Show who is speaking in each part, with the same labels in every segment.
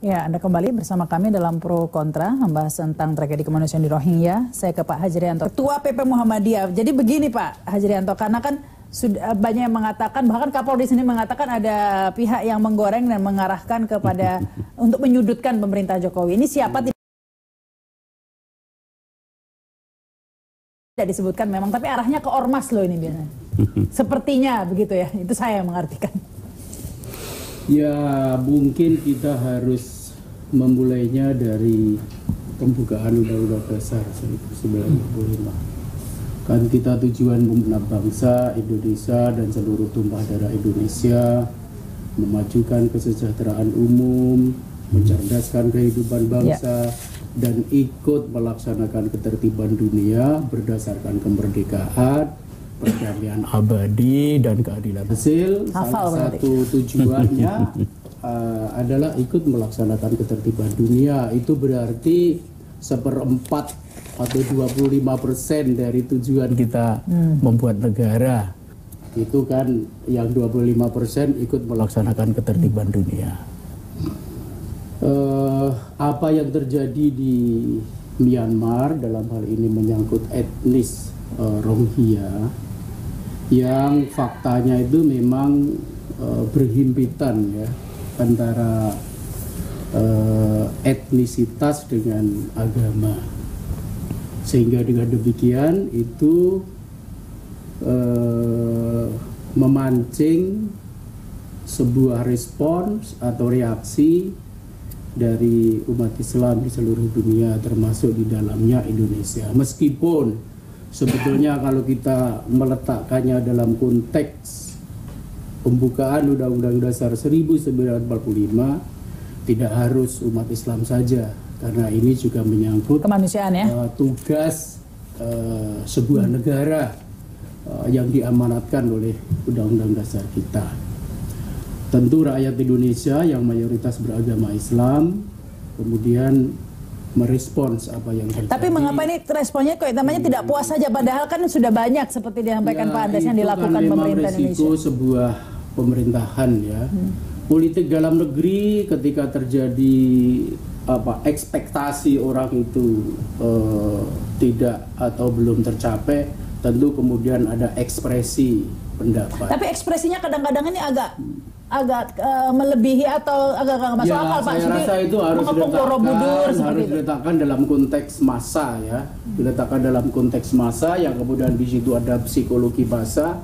Speaker 1: Ya, Anda kembali bersama kami dalam Pro Kontra, membahas tentang tragedi kemanusiaan di Rohingya. Saya ke Pak Hajrianto, Ketua PP Muhammadiyah. Jadi begini Pak Hajrianto, karena kan sudah banyak yang mengatakan, bahkan Kapolri sini mengatakan ada pihak yang menggoreng dan mengarahkan kepada untuk menyudutkan pemerintah Jokowi. Ini siapa tidak disebutkan memang, tapi arahnya ke ormas loh ini biasanya. Sepertinya begitu ya, itu saya yang mengartikan.
Speaker 2: Ya, mungkin kita harus memulainya dari pembukaan Undang-Undang Dasar 1945. Kan kita tujuan pemenang bangsa Indonesia dan seluruh tumpah darah Indonesia, memajukan kesejahteraan umum, mencerdaskan kehidupan bangsa, dan ikut melaksanakan ketertiban dunia berdasarkan kemerdekaan, perdamaian abadi dan keadilan. Hasil salah satu tujuannya adalah ikut melaksanakan ketertiban dunia. Itu berarti 1/4 atau 25% dari tujuan kita membuat negara. Itu kan yang 25% ikut melaksanakan ketertiban dunia. Apa yang terjadi di Myanmar dalam hal ini menyangkut etnis Rohingya, yang faktanya itu memang berhimpitan ya antara etnisitas dengan agama, sehingga dengan demikian itu memancing sebuah respons atau reaksi dari umat Islam di seluruh dunia, termasuk di dalamnya Indonesia. Meskipun sebetulnya kalau kita meletakkannya dalam konteks pembukaan Undang-Undang Dasar 1945, tidak harus umat Islam saja, karena ini juga menyangkut
Speaker 1: kemanusiaan ya,
Speaker 2: tugas sebuah negara yang diamanatkan oleh Undang-Undang Dasar kita. Tentu rakyat Indonesia yang mayoritas beragama Islam kemudian merespons apa yang terjadi. Tapi
Speaker 1: mengapa ini responnya kok namanya tidak puas saja, padahal kan sudah banyak seperti disampaikan Pak Andes yang dilakukan
Speaker 2: kan
Speaker 1: pemerintah Indonesia.
Speaker 2: Itu sebuah pemerintahan ya. Politik dalam negeri ketika terjadi ekspektasi orang itu tidak atau belum tercapai, tentu kemudian ada ekspresi pendapat. Tapi ekspresinya kadang-kadang ini agak melebihi atau agak nggak masuk akal Pak. Saya rasa itu harus diletakkan dalam konteks massa ya, diletakkan dalam konteks massa yang kemudian di situ ada psikologi massa.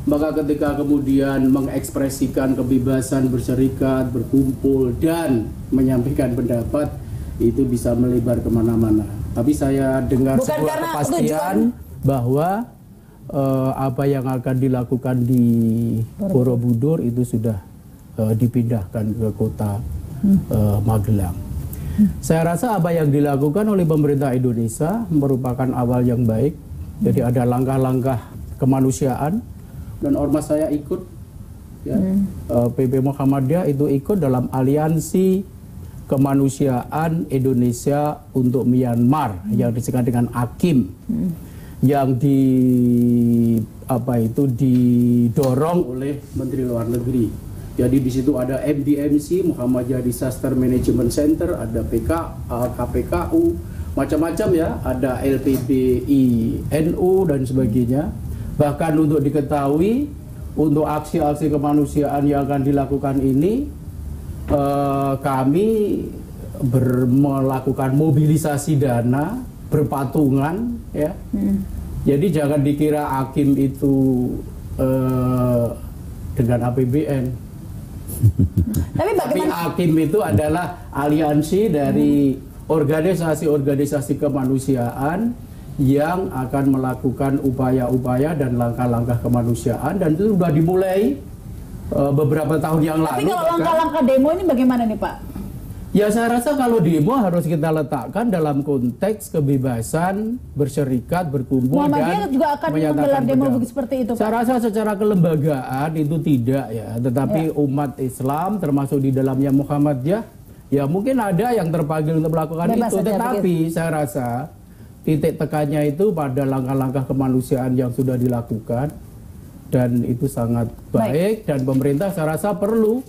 Speaker 2: Maka ketika kemudian mengekspresikan kebebasan berserikat, berkumpul dan menyampaikan pendapat, itu bisa melebar kemana-mana. Tapi saya dengar sebuah kepastian bahwa apa yang akan dilakukan di Borobudur itu sudah dipindahkan ke kota Magelang. Saya rasa apa yang dilakukan oleh pemerintah Indonesia merupakan awal yang baik. Jadi ada langkah-langkah kemanusiaan dan ormas saya ikut ya. PP Muhammadiyah itu ikut dalam aliansi kemanusiaan Indonesia untuk Myanmar yang disebut dengan AKIM, yang didorong oleh Menteri Luar Negeri. Jadi di situ ada MDMC, Muhammadiyah Disaster Management Center, ada KPKU, macam-macam ya, ada LPBI NU dan sebagainya. Bahkan untuk diketahui, untuk aksi-aksi kemanusiaan yang akan dilakukan ini, kami melakukan mobilisasi dana berpatungan ya. Jadi jangan dikira AKIM itu dengan APBN. Tapi AKIM itu adalah aliansi dari organisasi-organisasi kemanusiaan yang akan melakukan upaya-upaya dan langkah-langkah kemanusiaan, dan itu sudah dimulai beberapa tahun yang lalu. Tapi
Speaker 1: kalau langkah-langkah demo ini bagaimana nih Pak?
Speaker 2: Ya saya rasa kalau demo harus kita letakkan dalam konteks kebebasan berserikat, berkumpul, dan
Speaker 1: juga akan menggelar demo seperti itu Pak?
Speaker 2: Saya rasa secara kelembagaan itu tidak ya, tetapi umat Islam termasuk di dalamnya Muhammadiyah, ya mungkin ada yang terpanggil untuk melakukan bebas itu, tetapi saya rasa titik tekannya itu pada langkah-langkah kemanusiaan yang sudah dilakukan, dan itu sangat baik. Dan pemerintah saya rasa perlu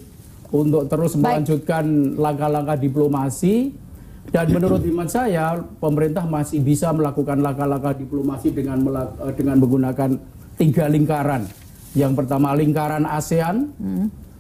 Speaker 2: untuk terus melanjutkan langkah-langkah diplomasi. Dan menurut hemat saya, pemerintah masih bisa melakukan langkah-langkah diplomasi dengan menggunakan 3 lingkaran. Yang pertama lingkaran ASEAN,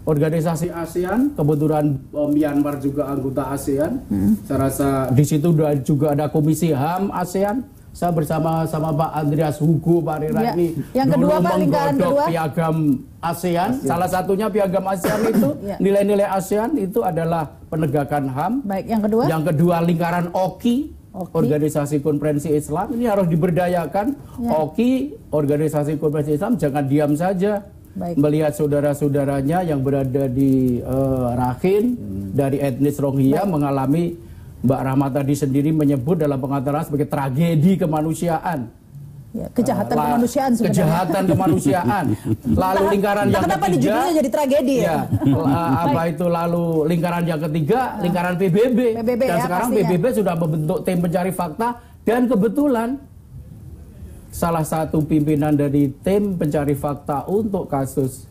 Speaker 2: organisasi ASEAN, kebetulan Myanmar juga anggota ASEAN. Saya rasa di situ juga ada Komisi HAM ASEAN. Saya bersama Pak Andreas Hugo, Pak Rira ini
Speaker 1: yang kedua, Pak, lingkaran kedua
Speaker 2: piagam ASEAN. Salah satunya piagam ASEAN itu nilai-nilai ASEAN itu adalah penegakan HAM.
Speaker 1: Baik, yang kedua?
Speaker 2: Yang kedua lingkaran OKI, Organisasi Konferensi Islam. Ini harus diberdayakan. OKI, Organisasi Konferensi Islam, jangan diam saja. Melihat saudara-saudaranya yang berada di Rakhine dari etnis Rohingya mengalami, Mbak Rahma tadi sendiri menyebut dalam pengaturan sebagai tragedi kemanusiaan.
Speaker 1: Ya, kejahatan kemanusiaan sebenarnya.
Speaker 2: Kejahatan kemanusiaan. Lalu lingkaran yang
Speaker 1: kenapa
Speaker 2: ketiga.
Speaker 1: dijudulnya jadi tragedi ya?
Speaker 2: Apa itu lalu lingkaran yang ketiga, lingkaran PBB. Dan sekarang pastinya. PBB sudah membentuk tim pencari fakta. Dan kebetulan salah satu pimpinan dari tim pencari fakta untuk kasus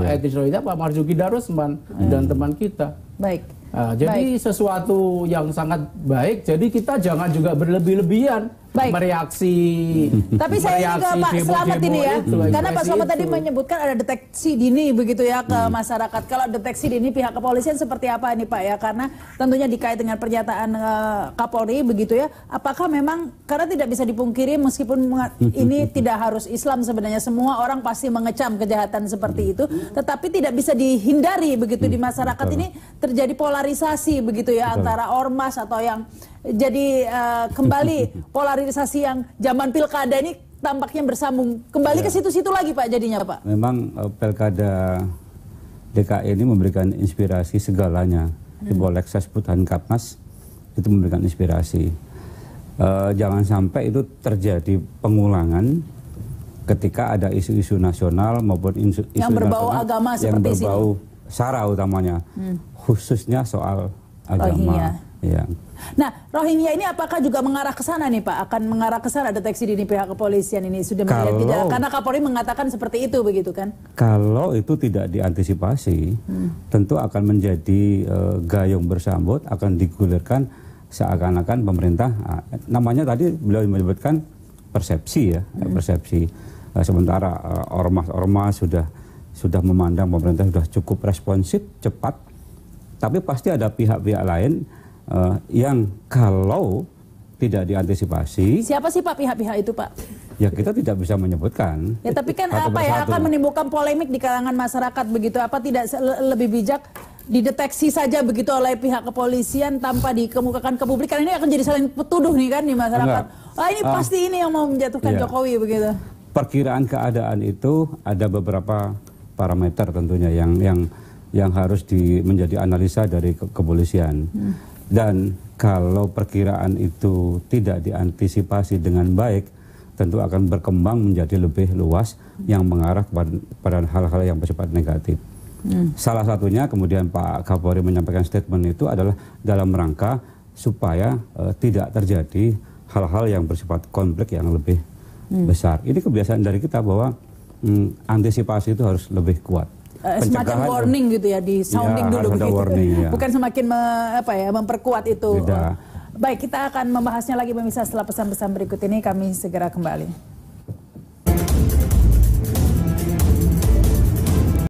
Speaker 2: etnis Rohingya, Pak Marzuki Darusman dan teman kita.
Speaker 1: Baik.
Speaker 2: Jadi sesuatu yang sangat baik. Jadi kita jangan juga berlebih-lebihan mereaksi.
Speaker 1: Tapi saya juga Pak Slamet ini ya, karena Pak Slamet tadi menyebutkan ada deteksi dini begitu ya ke masyarakat. Kalau deteksi dini pihak kepolisian seperti apa ini Pak ya? Karena tentunya dikait dengan pernyataan Kapolri begitu ya. Apakah memang karena tidak bisa dipungkiri meskipun ini tidak harus Islam sebenarnya, semua orang pasti mengecam kejahatan seperti itu, tetapi tidak bisa dihindari begitu di masyarakat ini terjadi polarisasi begitu ya antara ormas atau yang jadi kembali polarisasi yang zaman pilkada ini tampaknya bersambung kembali ke situ-situ lagi Pak jadinya Pak.
Speaker 3: Memang pilkada DKI ini memberikan inspirasi segalanya. Di bawah Leksesputan Kapmas itu memberikan inspirasi. Jangan sampai itu terjadi pengulangan ketika ada isu-isu nasional maupun isu
Speaker 1: yang berbau agama
Speaker 3: yang
Speaker 1: seperti
Speaker 3: berbau SARA utamanya, khususnya soal agama. Ya.
Speaker 1: Nah, Rohingya ini apakah juga mengarah ke sana nih Pak? Akan mengarah ke sana deteksi dini pihak kepolisian ini sudah melihat tidak? Karena Kapolri mengatakan seperti itu begitu kan?
Speaker 3: Kalau itu tidak diantisipasi, tentu akan menjadi gayung bersambut, akan digulirkan seakan-akan pemerintah. Namanya tadi beliau menyebutkan persepsi ya, persepsi. Sementara ormas-ormas sudah memandang pemerintah sudah cukup responsif, cepat, tapi pasti ada pihak-pihak lain yang kalau tidak diantisipasi.
Speaker 1: Siapa sih Pak pihak-pihak itu Pak?
Speaker 3: Ya kita tidak bisa menyebutkan.
Speaker 1: Ya tapi kan apa ya akan menimbulkan polemik di kalangan masyarakat begitu. Apa tidak lebih bijak dideteksi saja begitu oleh pihak kepolisian tanpa dikemukakan ke publik? Karena ini akan jadi saling petuduh nih kan di masyarakat. Ini pasti ini yang mau menjatuhkan Jokowi begitu.
Speaker 3: Perkiraan keadaan itu ada beberapa parameter tentunya yang harus menjadi analisa dari kepolisian. Dan kalau perkiraan itu tidak diantisipasi dengan baik, tentu akan berkembang menjadi lebih luas yang mengarah pada hal-hal yang bersifat negatif. Salah satunya kemudian Pak Kapolri menyampaikan statement itu adalah dalam rangka supaya tidak terjadi hal-hal yang bersifat konflik yang lebih besar. Ini kebiasaan dari kita bahwa antisipasi itu harus lebih kuat.
Speaker 1: Semacam warning gitu ya, di sounding dulu begitu.
Speaker 3: Warning, ya.
Speaker 1: Bukan semakin memperkuat itu.
Speaker 3: Tidak.
Speaker 1: Baik, kita akan membahasnya lagi pemirsa setelah pesan-pesan berikut ini. Kami segera kembali.